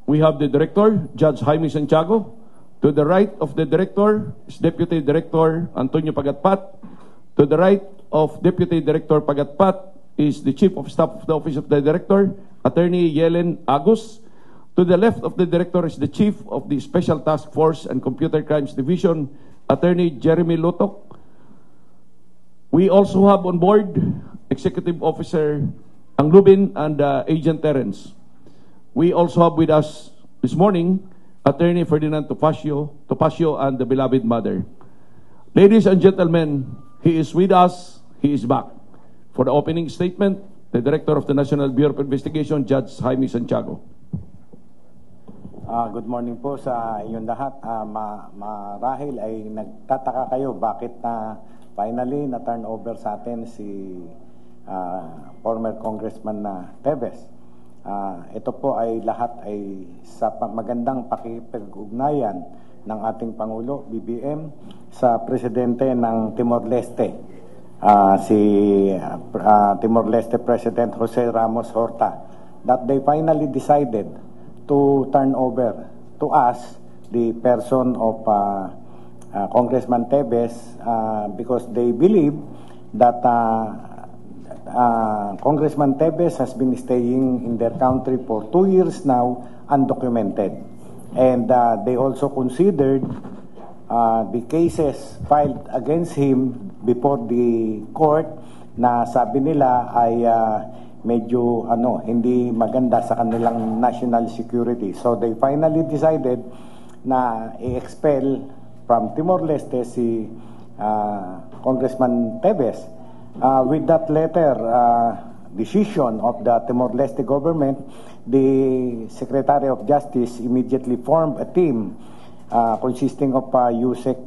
we have the Director, Judge Jaime Santiago. To the right of the Director is Deputy Director Antonio Pagatpat. To the right of Deputy Director Pagatpat is the Chief of Staff of the Office of the Director, Attorney Yelen Agus. To the left of the Director is the Chief of the Special Task Force and Computer Crimes Division, Attorney Jeremy Lutok. We also have on board Executive Officer Anglubin and Agent Terence. We also have with us this morning Attorney Ferdinand Topacio and the beloved mother. Ladies and gentlemen, he is with us, he is back. For the opening statement, the Director of the National Bureau of Investigation, Judge Jaime Santiago. Good morning po sa inyong lahat. Marahil ay nagtataka kayo bakit finally na-turn over sa atin si former Congressman Teves. Ito po ay lahat ay sa magandang pakipag-ugnayan ng ating Pangulo, BBM, sa Presidente ng Timor-Leste, si Timor-Leste President Jose Ramos Horta, that they finally decided to turn over to us the person of Congressman Teves because they believe that Congressman Teves has been staying in their country for 2 years now undocumented, and they also considered the cases filed against him before the court na sabi nila ay medyo hindi maganda sa kanilang national security. So they finally decided na i-expel from Timor-Leste si Congressman Teves. With that letter decision of the Timor-Leste government, the Secretary of Justice immediately formed a team consisting of Yusek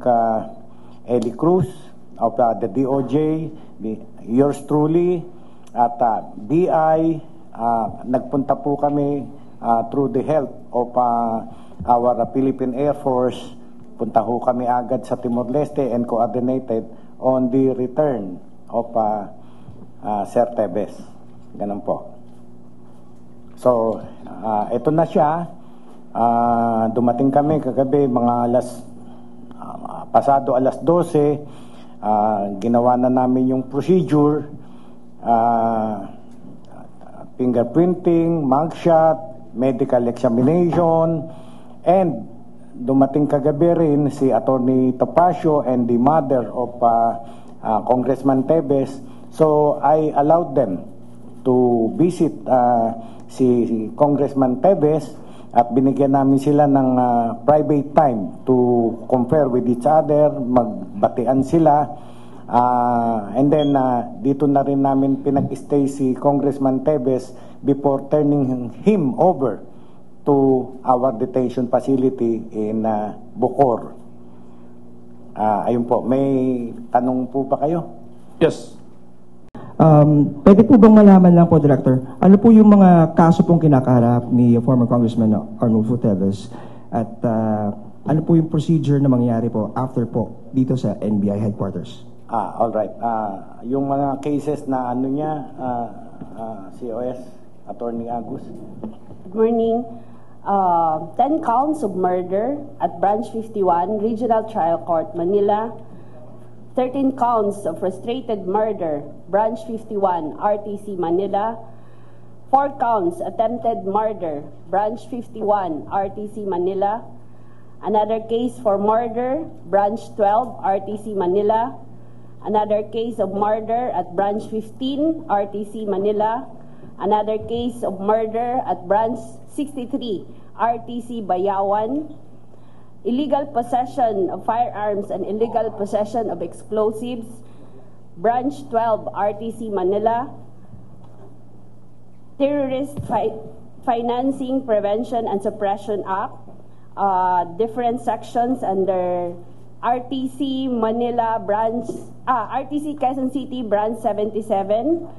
Eli Cruz of the DOJ, yours truly, at BI. Nagpunta po kami through the help of our Philippine Air Force. Punta ho kami agad sa Timor-Leste and coordinated on the return of Sir Teves. Ganun po. So, ito na siya. Dumating kami kagabi mga pasado alas 12. Ginawa na namin yung procedure, fingerprinting, mugshot, medical examination, and dumating kagabi rin si Attorney Topacio and the mother of Congressman Teves. So I allowed them to visit si Congressman Teves at binigyan namin sila ng private time to confer with each other, magbatian sila, and then dito na rin namin pinag-stay si Congressman Teves before turning him over to our detention facility in Bukor. Ayun po, may tanong po ba kayo? Yes. Pwede po bang malaman lang po, Director, ano po yung mga kaso pong kinakaharap ni former Congressman Arnulfo Teves at ano po yung procedure na mangyayari po after po dito sa NBI headquarters? All right. Yung mga cases na ano niya, COS, Attorney Agus. Good morning. 10 counts of murder at Branch 51, Regional Trial Court, Manila. 13 counts of frustrated murder, Branch 51, RTC, Manila. 4 counts attempted murder, Branch 51, RTC, Manila. Another case for murder, Branch 12, RTC, Manila. Another case of murder at Branch 15, RTC, Manila. Another case of murder at Branch 63, RTC, Bayawan. Illegal possession of firearms and illegal possession of explosives, Branch 12, RTC, Manila. Terrorist Financing Prevention and Suppression Act, different sections under RTC Manila Branch, RTC Quezon City Branch 77.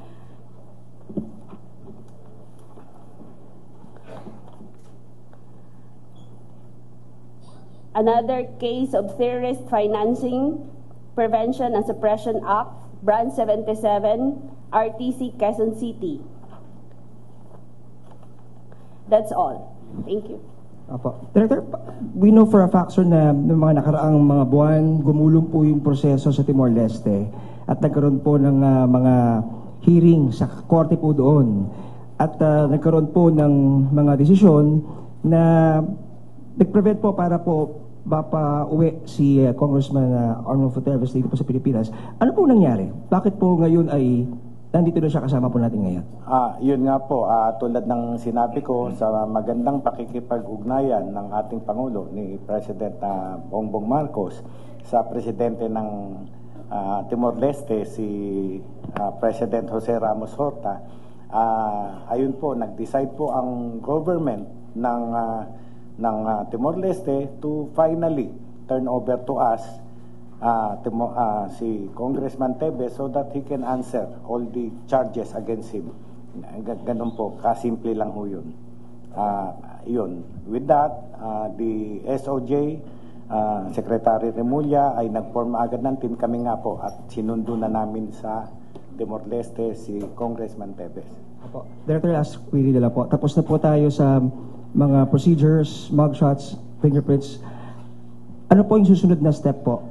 Another case of Terrorist Financing Prevention and Suppression Act, Branch 77, RTC Quezon City. That's all. Thank you. Apo. Director, we know for a fact, sir, na noong mga nakaraang mga buwan, gumulong po yung proseso sa Timor-Leste at nagkaroon po ng mga hearing sa korte po doon. At nagkaroon po ng mga desisyon na nag-prevent po para po mapa-uwi si Congressman Arnold Futeves dito po sa Pilipinas. Ano po nangyari? Bakit po ngayon ay nandito na siya kasama po natin ngayon? Yun nga po, tulad ng sinabi ko sa magandang pakikipag-ugnayan ng ating Pangulo ni President Bongbong Marcos sa Presidente ng Timor-Leste, si President Jose Ramos Horta. Ayun po, nag-decide po ang government ng Timor-Leste to finally turn over to us si Congressman Teves so that he can answer all the charges against him. Ganun po, kasimple lang ho yun. Yun. With that, the SOJ, Secretary Remulla ay nag-form agad ng team. Kami nga po at sinundo na namin sa Timor-Leste si Congressman Teves. Opo. Director, last query nila po. Tapos na po tayo sa mga procedures, mugshots, fingerprints. Ano po yung susunod na step po?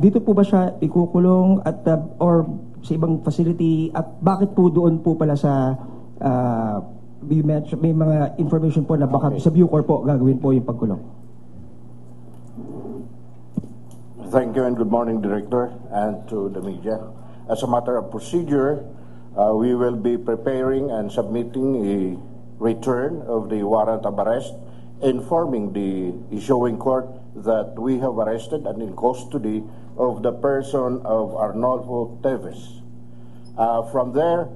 Dito po ba siya ikukulong at or sa ibang facility at bakit po doon po pala sa may mga information po na baka sa Bucor po gagawin po yung pagkulong? Thank you and good morning, Director, and to the media. As a matter of procedure, we will be preparing and submitting a return of the warrant of arrest, informing the issuing court that we have arrested and in custody of the person of Arnolfo Teves. From there,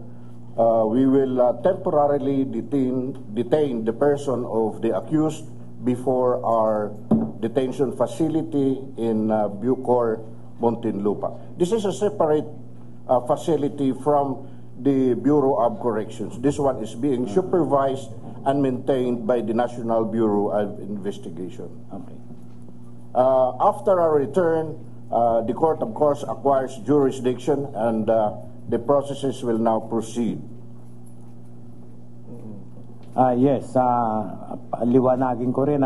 we will temporarily detain the person of the accused before our detention facility in Bucor, Muntinlupa. This is a separate facility from the Bureau of Corrections. This one is being supervised and maintained by the National Bureau of Investigation. Okay. After our return, the court, of course, acquires jurisdiction and the processes will now proceed. Yes, liwanagin ko rin,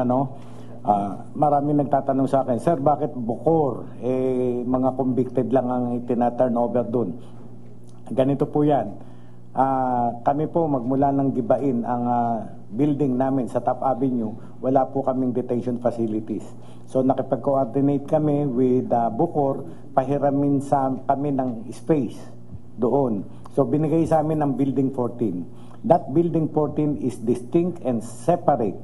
maraming nagtatanong sa akin, Sir, bakit Bucor? Mga convicted lang ang itina-turn over dun. Ganito po yan. Kami po magmula ng gibain ang building namin sa Top Avenue, wala po kaming detention facilities. So nakipag-coordinate kami with Bucor, pahiramin kami ng space doon. So binigay sa amin ng Building 14. That Building 14 is distinct and separate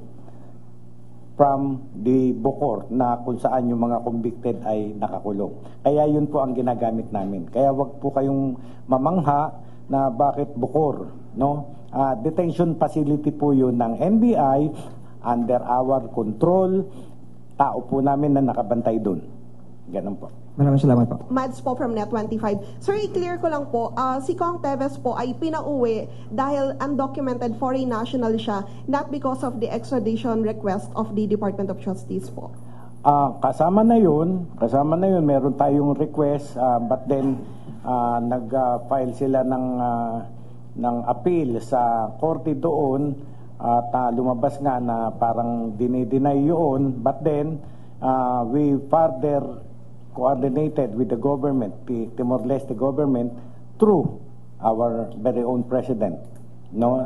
from the Bucor na kung saan yung mga convicted ay nakakulong. Kaya yun po ang ginagamit namin. Kaya wag po kayong mamangha na bakit Bucor, no? Detention facility po yun ng NBI under our control. Tao po namin na nakabantay doon. Ganun po. Maraming salamat po. Mads po from Net25. Sir, i-clear ko lang po, si Kong Teves po ay pinauwi dahil undocumented foreign national siya, not because of the extradition request of the Department of Justice po. Kasama na yun, meron tayong request, but then nag-file sila ng appeal sa korte doon at lumabas nga na parang dinideny yun, but then we further coordinated with the government, the Timor-Leste government, through our very own president. No,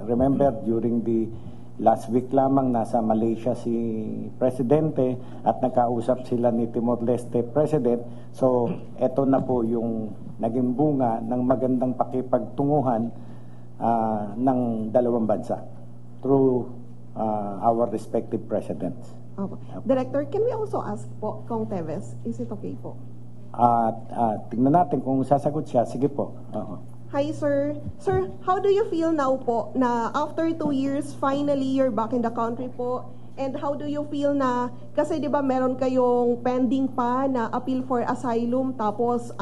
remember during the last week lamang nasa Malaysia si Presidente at nakausap sila ni Timor-Leste President. So, eto na po yung naging bunga ng magandang pakipagtunguhan ng dalawang bansa through our respective presidents. Director, can we also ask po, Kong Teves, is it okay po? Tingnan natin kung sasagot siya. Sige po. Hi, sir. Sir, how do you feel now po na after 2 years, finally you're back in the country po? And how do you feel na, kasi di ba meron kayong pending pa na appeal for asylum, tapos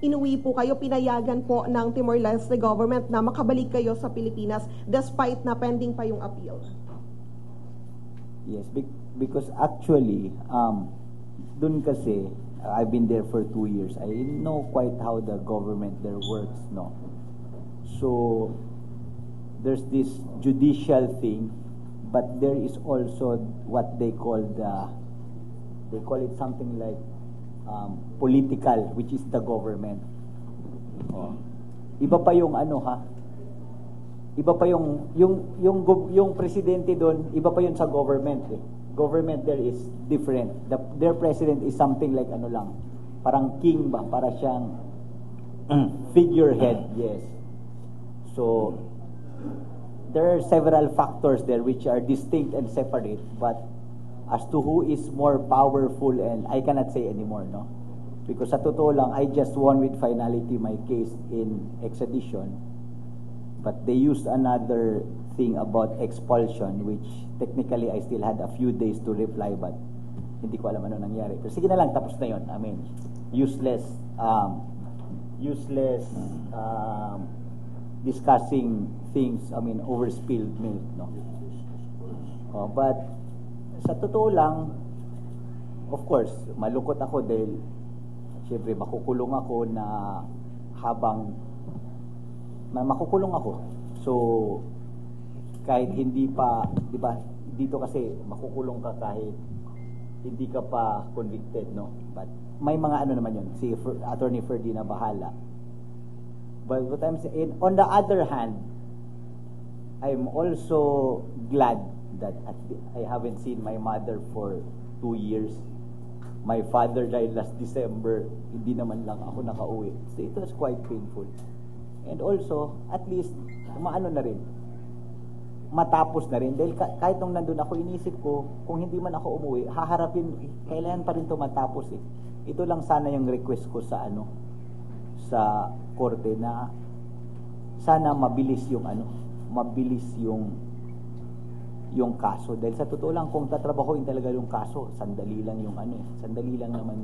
inuwi po kayo, pinayagan po ng Timor-Leste government na makabalik kayo sa Pilipinas despite na pending pa yung appeal? Yes, because actually, dun kasi, I've been there for 2 years. I know quite how the government there works, no? So, there's this judicial thing but there is also what they call it something like political, which is the government. Oh. Iba pa yung iba pa yung presidente doon, iba pa yun sa government. Government there is different. Their president is something like parang king ba, para siyang figurehead, yes. So there are several factors there which are distinct and separate, but as to who is more powerful, and I cannot say anymore, no? Because sa totoo lang, I just won with finality my case in extradition, but they used another thing about expulsion, which technically I still had a few days to reply, but hindi ko alam ano nangyari. Pero sige na lang, tapos na yun. I mean, useless discussing things, I mean, over spilled milk, no? But sa totoo lang, of course, malungkot ako dahil siyempre makukulong ako na makukulong ako. So kahit hindi pa, di ba, dito kasi makukulong ka kahit hindi ka pa convicted, no? But may mga naman yun, si Attorney Ferdy na bahala. But what I'm saying, on the other hand, I'm also glad that I haven't seen my mother for 2 years. My father died last December, hindi naman lang ako nakauwi. So it was quite painful. And also, at least, na rin, matapos na rin. Dahil kahit nung nandun ako, inisip ko, kung hindi man ako umuwi, haharapin, kailangan pa rin ito matapos eh. Ito lang sana yung request ko sa sa korte na sana mabilis yung kaso. Dahil sa totoo lang, kung tatrabahoin talaga yung kaso, sandali lang yung sandali lang naman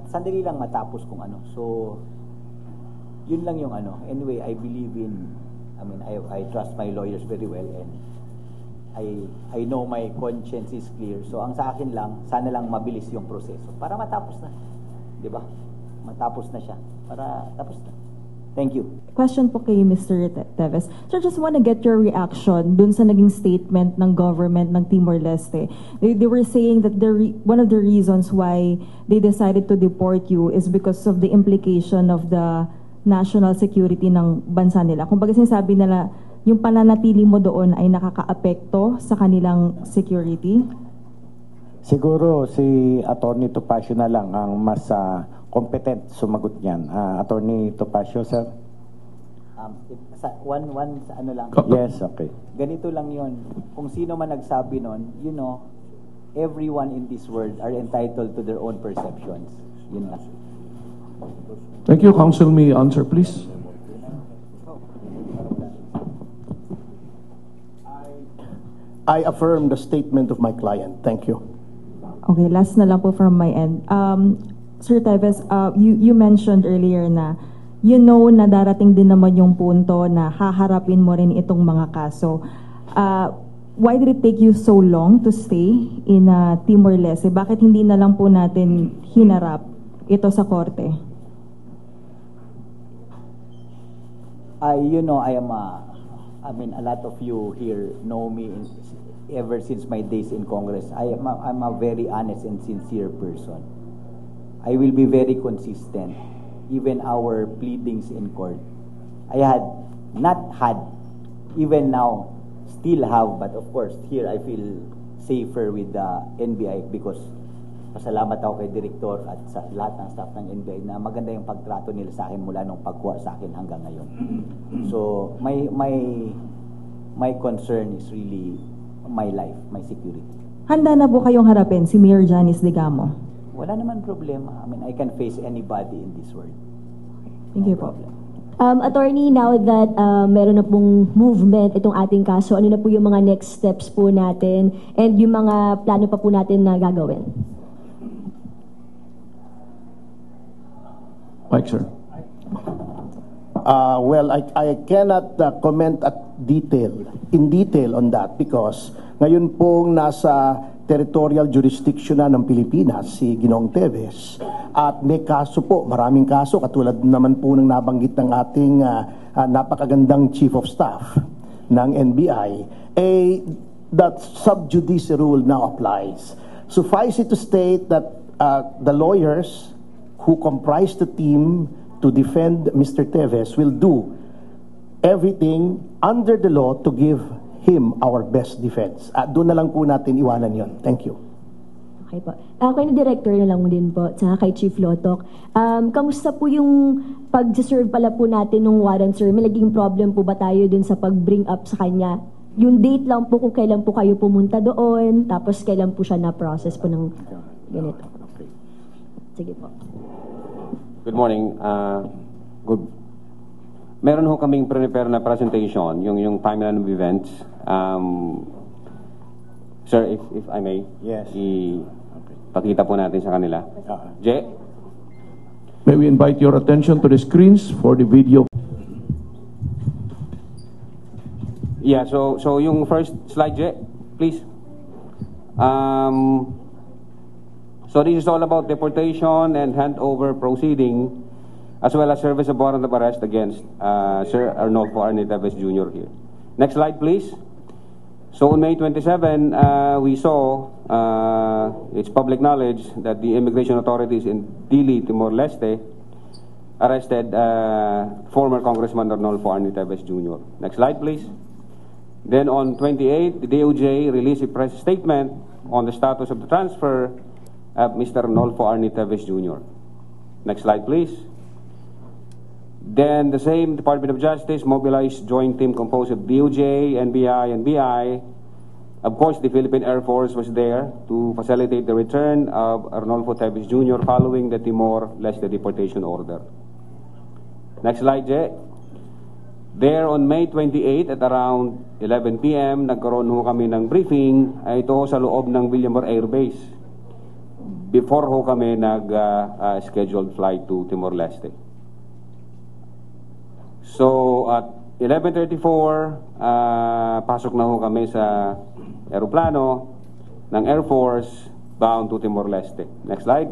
sandali lang matapos kung So, yun lang yung Anyway, I believe I trust my lawyers very well, and I know my conscience is clear. So, ang sa akin lang, sana lang mabilis yung proseso para matapos na. Di ba? Matapos na siya. Para tapos na. Thank you. Question po kay Mr. Teves. Sir, just want to get your reaction dun sa naging statement ng government ng Timor-Leste. They were saying that one of the reasons why they decided to deport you is because of the implication of the national security ng bansa nila. Kung baga sinasabi nila, yung pananatili mo doon ay nakakaapekto sa kanilang security? Siguro si Attorney Topacio na lang ang mas competent sumagot niyan. Attorney Topacio, sir? Lang. Yes, okay. Ganito lang yon. Kung sino man nagsabi nun, everyone in this world are entitled to their own perceptions. Yun lang. Thank you. Counsel, may answer, please. I affirm the statement of my client. Thank you. Okay, last na lang po from my end. Sir Teves, you mentioned earlier na na darating din naman yung punto na haharapin mo rin itong mga kaso. Why did it take you so long to stay in Timor-Leste? Bakit hindi na lang po natin hinarap ito sa korte? A lot of you here know me ever since my days in Congress. I'm a very honest and sincere person. I will be very consistent. Even our pleadings in court, I had not had, even now, still have, but of course, here I feel safer with the NBI because pasalamat ako kay Director at sa lahat ng staff ng NBI na maganda yung pagtrato nila sa akin mula nung pagkuha sa akin hanggang ngayon. So, my concern is really my life, my security. Handa na po kayong harapin si Mayor Janice Digamo? Wala naman problema. I can face anybody in this world. Thank you po. Attorney, now that meron na pong movement itong ating kaso, ano na po yung mga next steps po natin and yung mga plano pa po natin na gagawin? Mike, sir. Well, I cannot comment in detail on that because ngayon pong nasa territorial jurisdiction na ng Pilipinas si Ginoong Teves at may kaso po, maraming kaso katulad naman po ng nabanggit ng ating napakagandang chief of staff ng NBI, that sub judice rule now applies. Suffice it to state that the lawyers who comprise the team to defend Mr. Teves will do everything under the law to give him our best defense. Doon na lang po natin iwanan yon. Thank you. Okay po. Kay na director na lang din po, tsaka kay Chief Lotok. Kamusta po yung pag-serve pala po natin ng warrant, sir? May naging problem po ba tayo dun sa pag-bring up sa kanya? Yung date lang po kung kailan po kayo pumunta doon, tapos kailan po siya na-process po ng ganito. Sige po. Good morning. Meron ho kaming prepare na presentation, yung timeline of events. Sir, if I may, Yes. pakita po natin sa kanila. Jay? May we invite your attention to the screens for the video. Yeah, so yung first slide, Jay, please. So this is all about deportation and handover proceeding, as well as service of warrant of arrest against Sir Arnolfo Arnie Teves Jr. here. Next slide, please. So on May 27, we saw, it's public knowledge that the immigration authorities in Dili, Timor-Leste, arrested former Congressman Arnolfo Arnie Teves Jr. Next slide, please. Then on 28, the DOJ released a press statement on the status of the transfer of Mr. Arnolfo Arnie Teves Jr. Next slide, please. Then the same Department of Justice mobilized joint team composed of DOJ, NBI, and BI. Of course, the Philippine Air Force was there to facilitate the return of Arnolfo Teves Jr. following the Timor-Leste deportation order. Next slide, Jay. There on May 28 at around 11 p.m., nagkaroon ho kami ng briefing ito ho sa loob ng Villamor Air Base before ho kami nag-scheduled flight to Timor-Leste. So at 11:34, pasok na ho kami sa aeroplano ng Air Force bound to Timor-Leste. Next slide.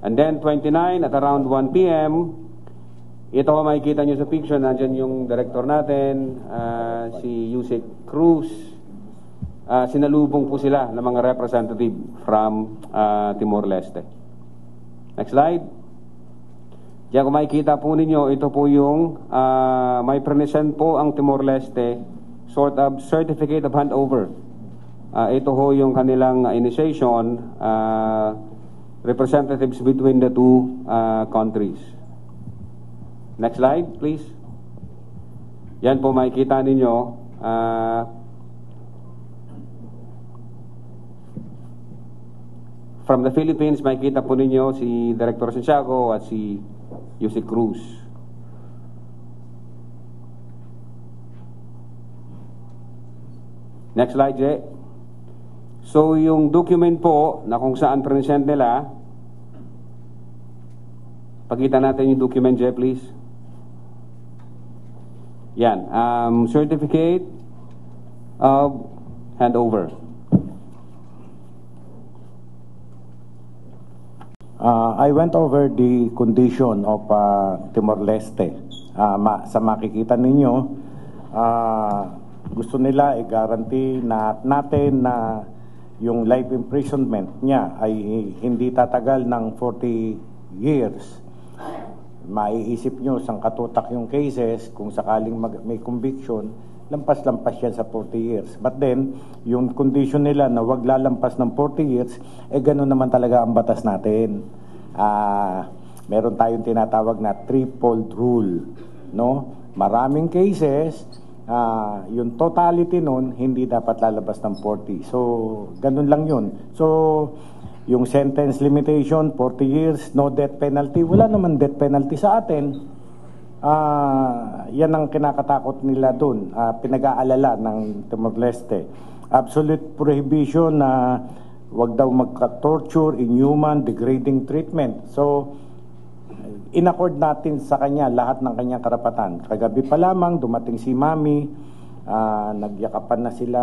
And then 29 at around 1 p.m., ito ho makikita nyo sa picture, nandyan yung director natin, si Yusek Cruz. Sinalubong po sila ng mga representative from Timor-Leste. Next slide. Diyan kung makikita po ninyo, ito po yung may present po ang Timor-Leste sort of certificate of handover. Ito ho yung kanilang initiation, representatives between the two countries. Next slide, please. Yan po makikita ninyo. From the Philippines, makikita po ninyo si Director Santiago at si Yusek Cruz. Next slide, Jay. So, yung document po na kung saan present nila, pakita natin yung document, Jay, please. Yan. Certificate of handover. I went over the condition of Timor-Leste. Sa makikita ninyo, gusto nila i-guarantee natin na yung life imprisonment niya ay hindi tatagal ng 40 years. Maiisip nyo, sang katutak yung cases, kung sakaling may conviction, lampas-lampas yan sa 40 years. But then, yung condition nila na wag lalampas ng 40 years, gano'n naman talaga ang batas natin. Meron tayong tinatawag na threefold rule. No? Maraming cases, yung totality nun, hindi dapat lalabas ng 40. So, ganun lang yun. So, yung sentence limitation, 40 years, no death penalty. Wala naman death penalty sa atin. Yan ang kinakatakot nila dun. Pinag-aalala ng Timor-Leste. Absolute prohibition na wag daw magka-torture, inhuman, degrading treatment. So, in-accord natin sa kanya lahat ng kanyang karapatan. Kagabi pa lamang, dumating si Mami, nagyakapan na sila,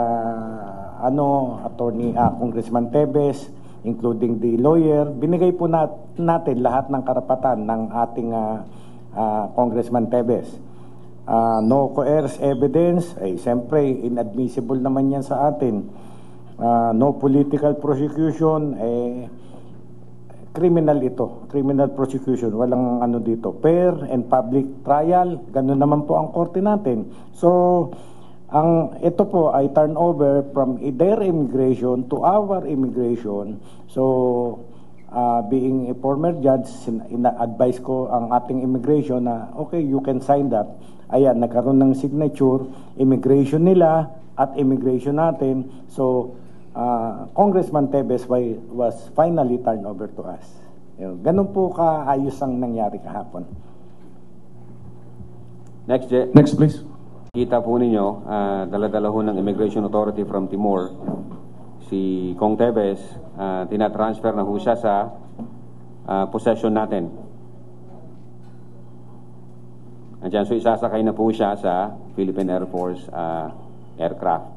Congressman Teves, including the lawyer. Binigay po natin lahat ng karapatan ng ating Congressman Teves. no coerced evidence, siyempre inadmissible naman yan sa atin. No political prosecution, criminal ito, criminal prosecution, walang ano dito. Fair and public trial, ganun naman po ang korte natin. So, ito po ay turnover from their immigration to our immigration. So, being a former judge, ina-advise ko ang ating immigration na, okay, you can sign that. Ayan, nagkaroon ng signature, immigration nila at immigration natin. So, Congressman Teves was finally turned over to us. Ganun po kaayos ang nangyari kahapon. Next, please. Kita po ninyo, dala-dala ho ng Immigration Authority from Timor, si Kong Teves, tinatransfer na ho siya sa possession natin. Andiyan, so isasakay na po siya sa Philippine Air Force aircraft.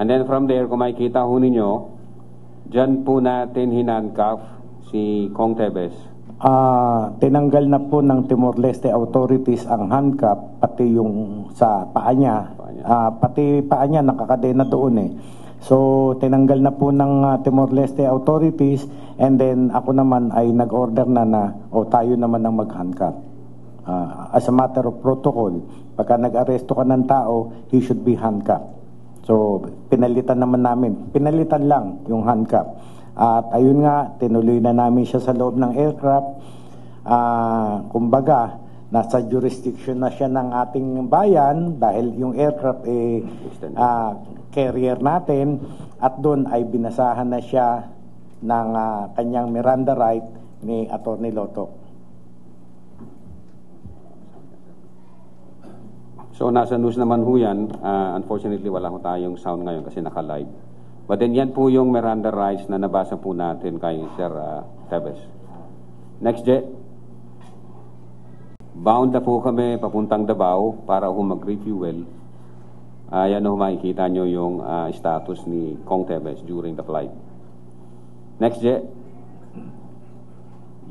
And then from there, kung makikita ho ninyo, dyan po natin hinandcuff si Kong Teves. Tinanggal na po ng Timor-Leste authorities ang handcuff, pati yung sa paa niya. Pati paa niya nakakadena doon eh. So, tinanggal na po ng Timor-Leste authorities, and then ako naman ay nag-order na tayo naman ang mag-handcuff. As a matter of protocol, pagka nag-aresto ka ng tao, he should be handcuffed. So, pinalitan naman namin. Pinalitan lang yung handcuff. At ayun nga, tinuloy na namin siya sa loob ng aircraft. Kumbaga, nasa jurisdiction na siya ng ating bayan dahil yung aircraft carrier natin, at doon ay binasahan na siya ng kanyang Miranda right ni Atty. Loto. So nasa news naman ho yan, unfortunately wala ho tayong sound ngayon kasi naka-live. But then yan po yung Miranda rights na nabasa po natin kay Sir Teves. Next, Jet. Bound na po kami papuntang Davao para ho mag-refuel. Yan ho makikita nyo yung status ni Kong Teves during the flight. Next, Jet.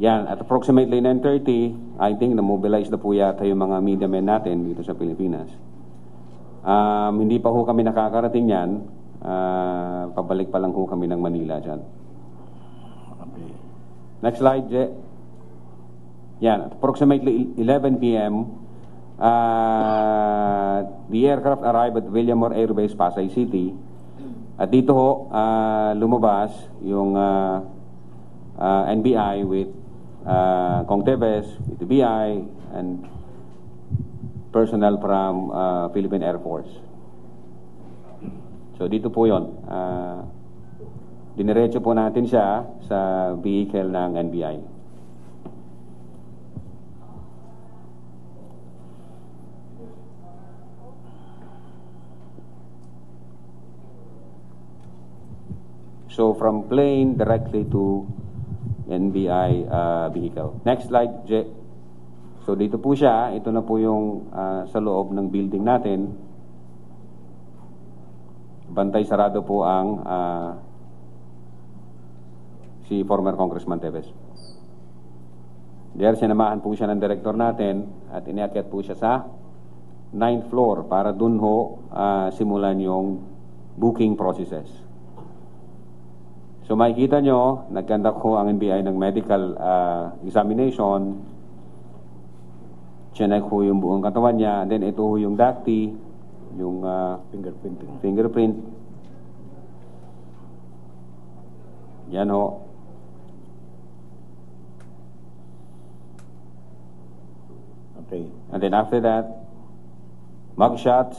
Yan, at approximately 9:30, I think na-mobilize na po yata yung mga media men natin dito sa Pilipinas. Hindi pa ho kami nakakarating yan. Pabalik pa lang ho kami ng Manila dyan. Okay. Next slide, Je. Yan, at approximately 11 p.m., the aircraft arrived at Villamor Air Base, Pasay City. At dito ho, lumabas yung NBI with Kong Teves, with the BI, and personnel from Philippine Air Force. So dito po yun. Diniretso po natin siya sa vehicle ng NBI. So from plane directly to NBI vehicle. Next slide, J. So dito po siya, ito na po yung sa loob ng building natin. Bantay sarado po ang si former Congressman Teves. There, sinamahan po siya ng director natin at iniakyat po siya sa 9th floor para dun ho simulan yung booking processes. So makikita nyo, nagkandak ho ang NBI ng medical examination. Chinek ho yung buong katawan niya. And then ito ho yung DACT, yung fingerprint. Yan ho. Okay. And then after that, mugshots.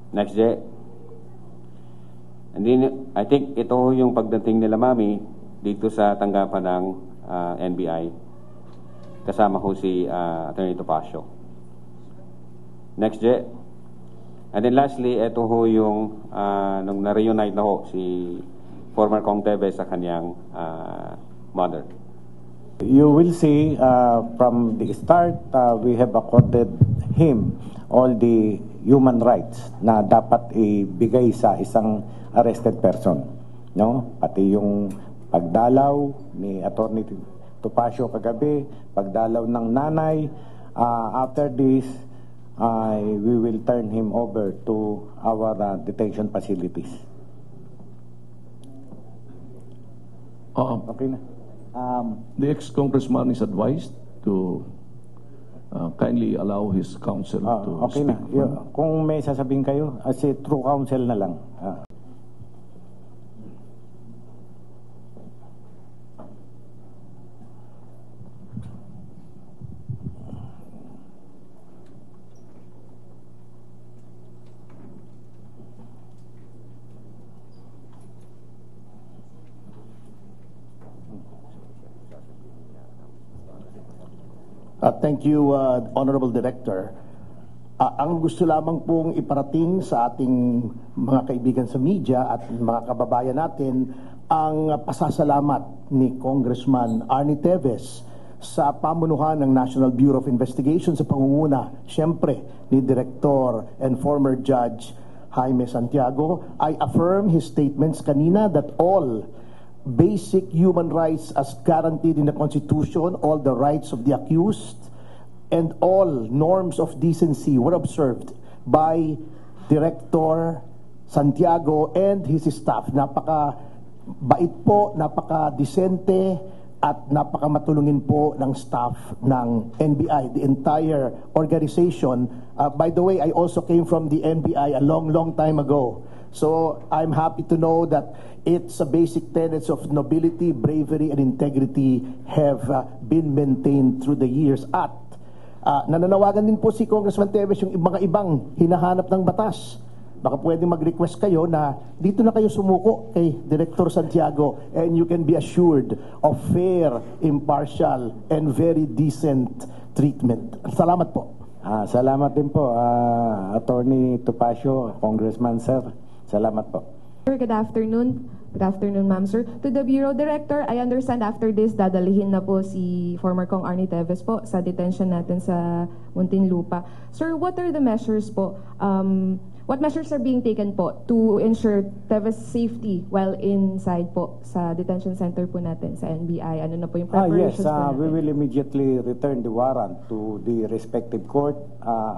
Next day. And then, I think ito yung pagdating nila Mami dito sa tanggapan ng NBI. Kasama ho si Attorney Topacio. Next, Je. And then lastly, ito ho yung nung na-reunite na ho si former Kong Teves sa kanyang mother. You will see from the start, we have accorded him all the human rights na dapat ibigay sa isang arrested person, no? Pati yung pagdalaw ni Attorney Topacio kagabi, pagdalaw ng nanay. After this, we will turn him over to our detention facilities. Okay na. The ex-congressman is advised to kindly allow his counsel to okay speak. na. Kung may sasabihin kayo, si true counsel na lang. Thank you, Honorable Director. Ang gusto lamang pong iparating sa ating mga kaibigan sa media at mga kababayan natin ang pasasalamat ni Congressman Arnie Teves sa pamunuhan ng National Bureau of Investigation sa pangunguna, siyempre, ni Director and former Judge Jaime Santiago. I affirm his statements kanina that all basic human rights as guaranteed in the Constitution, all the rights of the accused, and all norms of decency were observed by Director Santiago and his staff. Napaka-bait po, napaka-disente, at napaka-matulungin po ng staff ng NBI, the entire organization. By the way, I also came from the NBI a long, long time ago. So I'm happy to know that its basic tenets of nobility, bravery, and integrity have been maintained through the years. At nananawagan din po si Congressman Teves yung mga ibang hinahanap ng batas. Baka pwede mag-request kayo na dito na kayo sumuko kay Director Santiago and you can be assured of fair, impartial, and very decent treatment. Salamat po. Salamat din po, Attorney Topacio, Congressman Sir. Salamat po. Sir, good afternoon. Good afternoon, ma'am, sir. To the Bureau Director, I understand after this, dadalihin na po si former Cong Arnie Teves po sa detention natin sa Muntinlupa. Sir, what are the measures po? What measures are being taken po to ensure Teves' safety while inside po sa detention center po natin sa NBI? Ano na po yung preparations po natin? We will immediately return the warrant to the respective court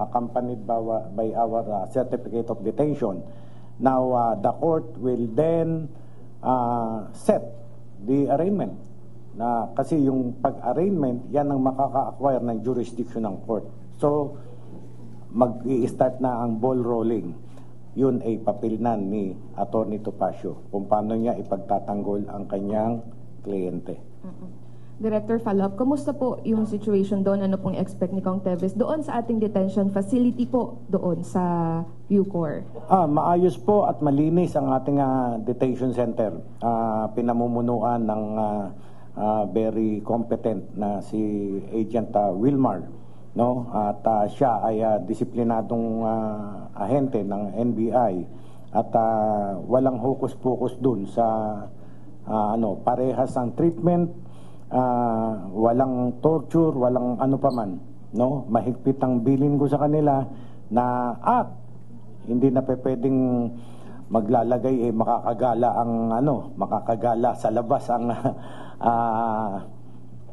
accompanied by our certificate of detention. Now, the court will then set the arraignment. Kasi yung pag-arraignment, yan ang makaka-acquire ng jurisdiction ng court. So, mag-i-start na ang ball rolling. Yun ay papilinan ni Attorney Topacio kung paano niya ipagtatanggol ang kanyang kliyente. Director, follow-up, kumusta po yung situation doon? Ano pong expect ni Cong Teves doon sa ating detention facility po doon sa Bucor? Maayos po at malinis ang ating detention center. Pinamumunuan ng very competent na si Agent Wilmar, no? At siya ay disiplinadong ahente ng NBI at walang hokus-pokus dun sa parehas ang treatment. Walang torture, walang ano pa man, no? Mahigpit ang bilin ko sa kanila na hindi na pwedeng maglalagay makakagala sa labas ang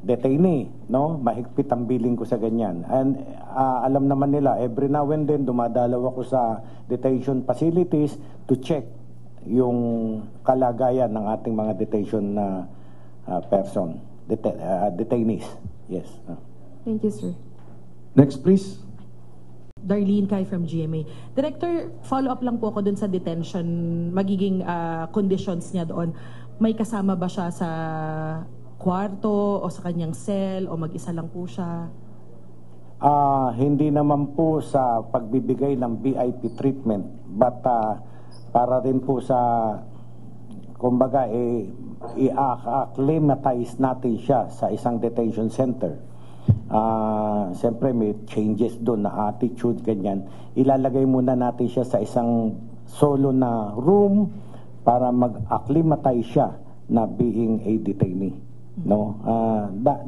detainee, no? Mahigpit ang bilin ko sa ganyan. And alam naman nila, every now and then dumadalaw ako sa detention facilities to check yung kalagayan ng ating mga detention na person. Detainees. Yes. Thank you, sir. Next, please. Darlene Kai from GMA. Director, follow-up lang po ako dun sa detention, magiging conditions niya doon. May kasama ba siya sa kwarto o sa kanyang cell o mag-isa lang po siya? Hindi naman po sa pagbibigay ng VIP treatment, but para rin po sa kumbaga i-acclimatize natin siya sa isang detention center. Siyempre may changes doon na attitude, ganyan. Ilalagay muna natin siya sa isang solo na room para mag-acclimatize siya na being a detainee. No?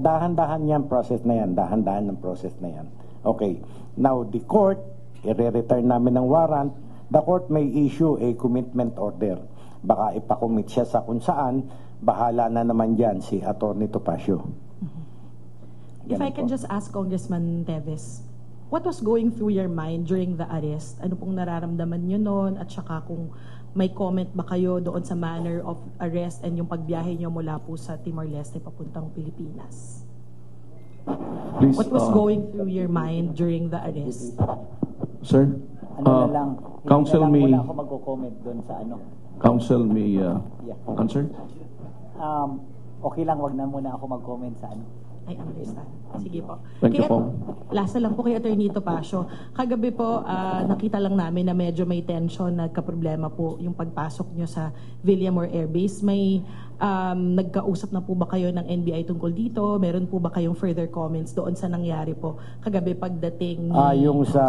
Dahan-dahan yan process na yan. Dahan-dahan ng process na yan. Okay. Now, the court, i-return namin ng warrant, the court may issue a commitment order. Baka ipakomit siya sa kung saan, bahala na naman dyan si Atty. Topacio. If I can just ask Congressman Teves, what was going through your mind during the arrest? Ano pong nararamdaman nyo noon? At saka kung may comment ba kayo doon sa manner of arrest and yung pagbiyahe nyo mula po sa Timor-Leste papuntang Pilipinas? Please, What was going through your mind during the arrest? Sir, Ano na lang, counsel hindi na lang may muna ako magko-comment doon sa ano. counsel may answer. Okay lang, wag na muna ako mag-comment sa ano. I understand. Sige po. Thank you po. Last na lang po kay Atty. Topacio. Kagabi po, nakita lang namin na medyo may tension, nagka-problema po yung pagpasok nyo sa Villamor Air Base. May nagkausap na po ba kayo ng NBI tungkol dito? Meron po ba kayong further comments doon sa nangyari po kagabi pagdating ni... Yung sa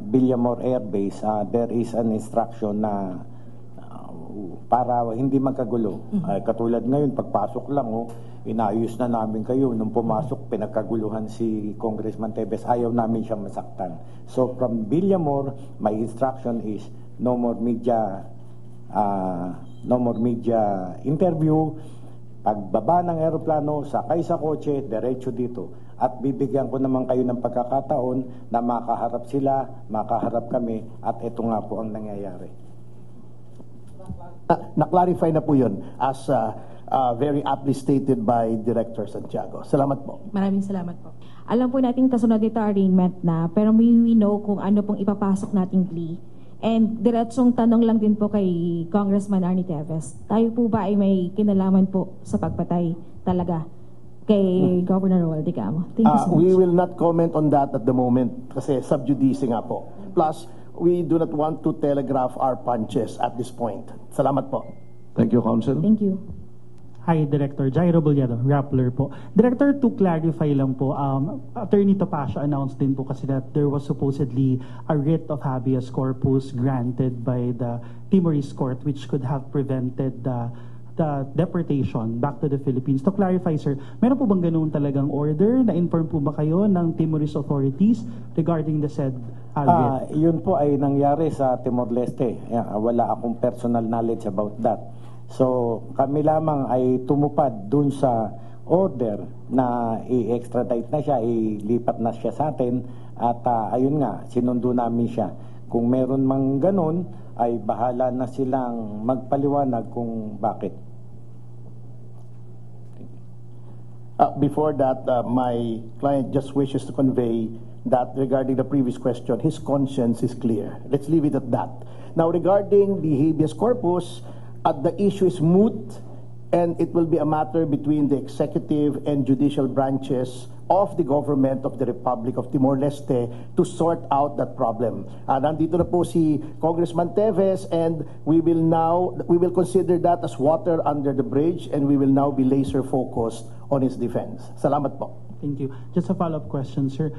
Villamor Air Base, there is an instruction na para hindi magkagulo. Katulad ngayon, pagpasok lang, inayos na namin kayo. Nung pumasok, pinagkaguluhan si Congressman Teves. Ayaw namin siya masaktan. So from Villamor, my instruction is no more media interview. Pagbaba ng aeroplano, sakay sa kotse, diretso dito. At bibigyan ko naman kayo ng pagkakataon na makaharap sila, makaharap kami, at ito nga po ang nangyayari. Na-clarify na po yun as very aptly stated by Director Santiago. Salamat po. Maraming salamat po. Alam po natin kasunod dito arraignment na, pero we know kung ano pong ipapasok nating plea. And diretsong tanong lang din po kay Congressman Arnie Teves. Tayo po ba ay may kinalaman po sa pagpatay talaga kay Governor Roel Dicamo? Thank you so much. We will not comment on that at the moment kasi sub judice nga po. Plus, we do not want to telegraph our punches at this point. Salamat po. Thank you, counsel. Thank you. Hi, Director. Jairo Bollado, Rappler po. Director, to clarify lang po, Attorney Topacio announced din po kasi that there was supposedly a writ of habeas corpus granted by the Timorese court which could have prevented the deportation back to the Philippines. To clarify, sir, meron po bang ganoon talagang order? Na-inform po ba kayo ng Timorese authorities regarding the said writ? Yun po ay nangyari sa Timor-Leste. Wala akong personal knowledge about that. So, kami lamang ay tumupad dun sa order na i-extradite na siya, ilipat na siya sa atin at ayun nga, sinundo namin siya. Kung meron mang ganun, ay bahala na silang magpaliwanag kung bakit. Before that, my client just wishes to convey that regarding the previous question, his conscience is clear. Let's leave it at that. Now, regarding the habeas corpus, the issue is moot and it will be a matter between the executive and judicial branches of the government of the Republic of Timor-Leste to sort out that problem. Nandito na po si Congressman Teves and we will consider that as water under the bridge and we will now be laser focused on his defense. Salamat po. Thank you. Just a follow-up question, sir.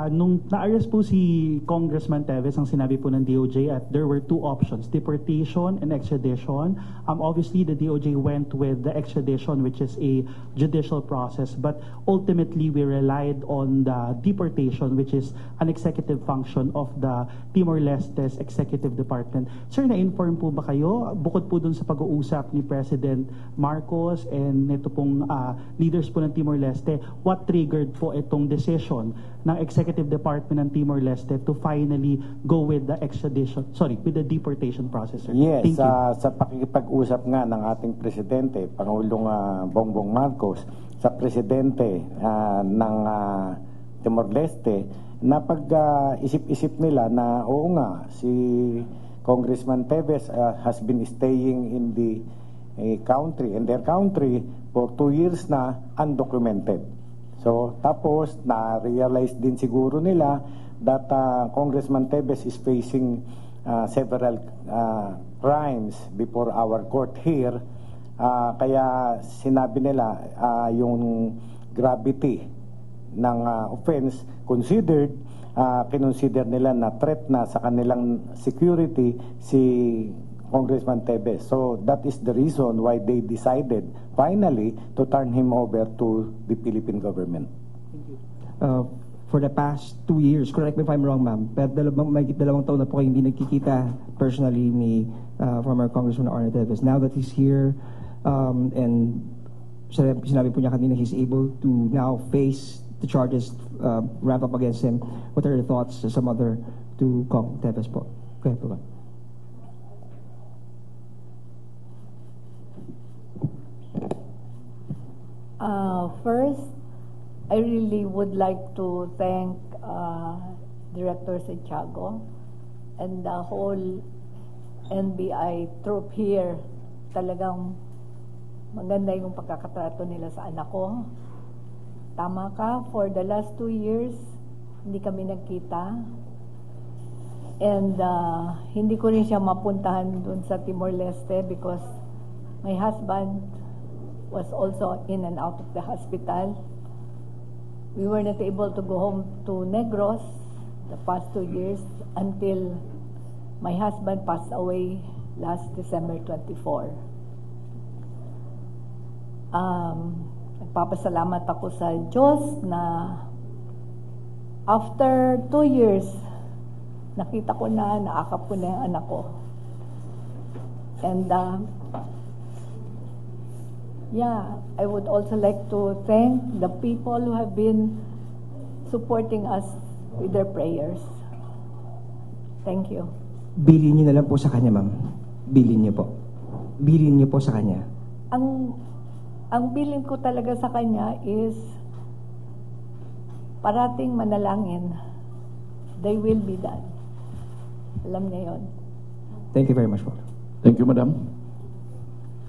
Nung na-arrest po si Congressman Teves, ang sinabi po ng DOJ at there were two options, deportation and extradition. Obviously, the DOJ went with the extradition, which is a judicial process, but ultimately we relied on the deportation, which is an executive function of the Timor-Leste's Executive Department. Sir, na-inform po ba kayo, bukod po dun sa pag-uusap ni President Marcos and ito pong leaders po ng Timor-Leste, what triggered po itong decision ng Executive Department ng Timor-Leste to finally go with the with the deportation process, sir? Yes, Thank you. sa pakikipag-usap nga ng ating Presidente, Pangulong Bongbong Marcos, sa Presidente ng Timor-Leste, na pag-isip-isip nila na oo nga, si Congressman Teves has been staying in the their country for 2 years na undocumented. So, tapos, na-realize din siguro nila that Congressman Teves is facing several crimes before our court here. Kaya sinabi nila yung gravity ng offense considered, kinonsider nila na threat na sa kanilang security si Congressman Teves. So that is the reason why they decided finally to turn him over to the Philippine government. for the past 2 years, correct me if I'm wrong, ma'am, pero dalawang taon na po kayo hindi nagkikita personally ni former Congressman Arnie Teves. Now that he's here, and sinabi po niya kanina he's able to now face the charges ramp up against him. What are your thoughts as a mother to Cong Teves po? Go ahead po ba? First, I really would like to thank Director Santiago and the whole NBI troop here. Talagang maganda yung pagkakatrato nila sa anak ko. Tama ka, for the last 2 years, hindi kami nagkita. And hindi ko rin siya mapuntahan dun sa Timor-Leste because my husband was also in and out of the hospital. We were not able to go home to Negros the past 2 years until my husband passed away last December 24. Nagpapasalamat ako sa Diyos na after 2 years, nakita ko na, naakap ko na yung anak ko. And yeah, I would also like to thank the people who have been supporting us with their prayers. Thank you. Bilin niyo na lang po sa kanya, ma'am. Bilin niyo po. Bilin niyo po sa kanya. Ang bilin ko talaga sa kanya is parating manalangin. They will be done. Alam niya yun. Thank you very much po. Thank you, Madam.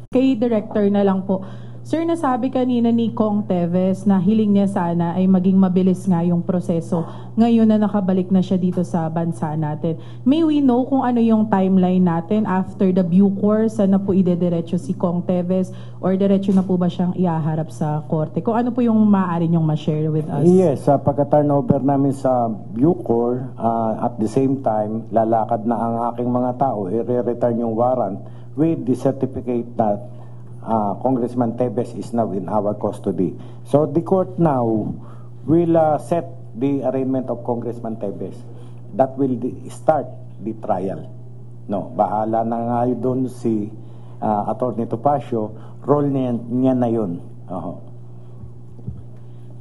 Kay Director na lang po. Sir, nasabi kanina ni Cong Teves na hiling niya sana ay maging mabilis nga yung proseso. Ngayon na nakabalik na siya dito sa bansa natin. May we know kung ano yung timeline natin after the Bucor? Saan na po idediretso si Cong Teves? Or diretso na po ba siyang iaharap sa korte? Kung ano po yung maaari niyong ma-share with us? Yes, pagka-turnover namin sa Bucor, at the same time, lalakad na ang aking mga tao, i-return yung warrant with the certificate that Congressman Teves is now in our custody. So the court now will set the arraignment of Congressman Teves. That will start the trial. No, bahala na nga doon si Attorney Topacio, role niya na yun.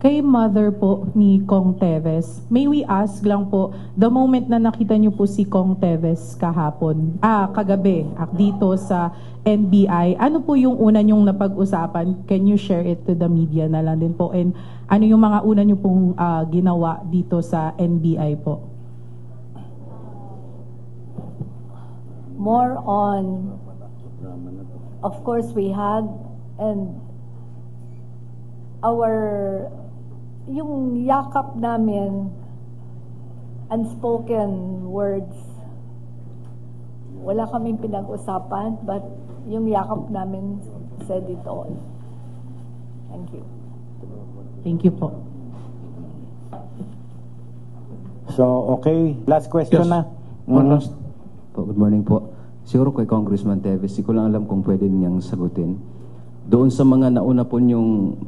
Kay mother po ni Cong Teves, may we ask lang po, the moment na nakita niyo po si Cong Teves kagabi, dito sa NBI, ano po yung una niyong napag-usapan? Can you share it to the media na lang din po? And ano yung mga una niyo pong ginawa dito sa NBI po? More on, of course we had, and yung yakap namin, unspoken words, wala kaming pinag-usapan, but yung yakap namin said it all. Thank you. Thank you po. So, okay. Last question na. One last. Good morning po. Siguro kay Congressman Teves, hindi ko lang alam kung pwede niyang sagutin. Doon sa mga nauna po niyong,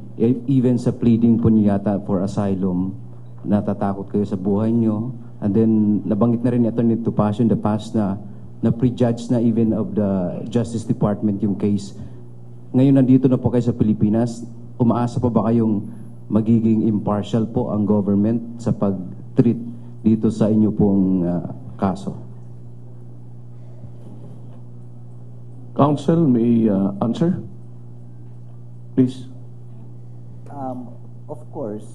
even sa pleading po niyo yata for asylum, natatakot kayo sa buhay niyo. And then, nabanggit na rin ni Atty. Topacio in the past na prejudge na even of the Justice Department yung case. Ngayon nandito na po kayo sa Pilipinas, umaasa pa ba kayong magiging impartial po ang government sa pag-treat dito sa inyo pong kaso? Counsel may answer. Please. Of course,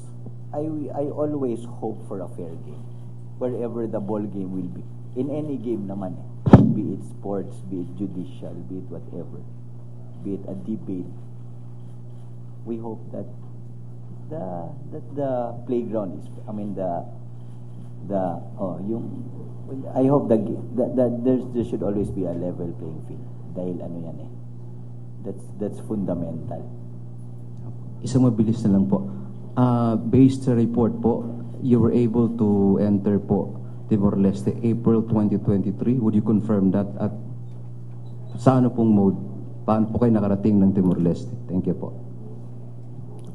I always hope for a fair game, wherever the ball game will be. In any game naman, be it sports, be it judicial, be it whatever, be it a debate. We hope that the playground is, I hope that there should always be a level playing field. Dahil that's fundamental. Isang mabilis na lang po. Based sa report po, you were able to enter po Timor-Leste April 2023. Would you confirm that? At sa ano pong mode? Paano po kayo nakarating ng Timor-Leste? Thank you po.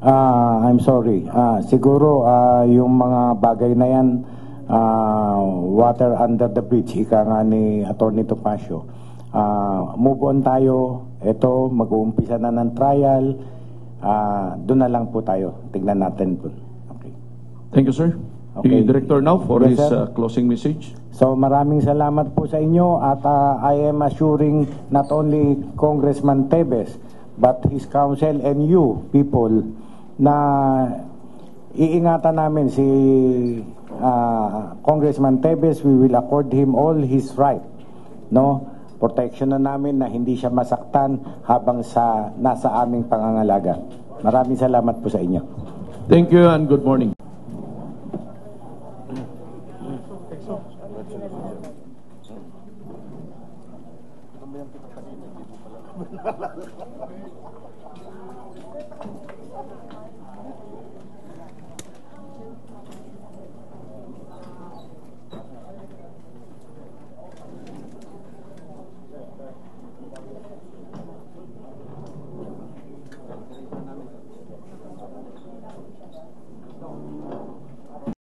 I'm sorry. Siguro yung mga bagay na yan, water under the bridge, ika nga ni Atty. Topacio. Move on tayo. Ito, mag-uumpisa na ng trial. Doon na lang po tayo. Tignan natin po. Okay. Thank you, sir. Okay. The Director now for Yes, his sir. closing message. So maraming salamat po sa inyo at I am assuring not only Congressman Tevez but his counsel and you people na iingatan namin si Congressman Tevez. We will accord him all his right, no? Protection na namin na hindi siya masaktan habang nasa aming pangangalaga. Maraming salamat po sa inyo. Thank you and good morning.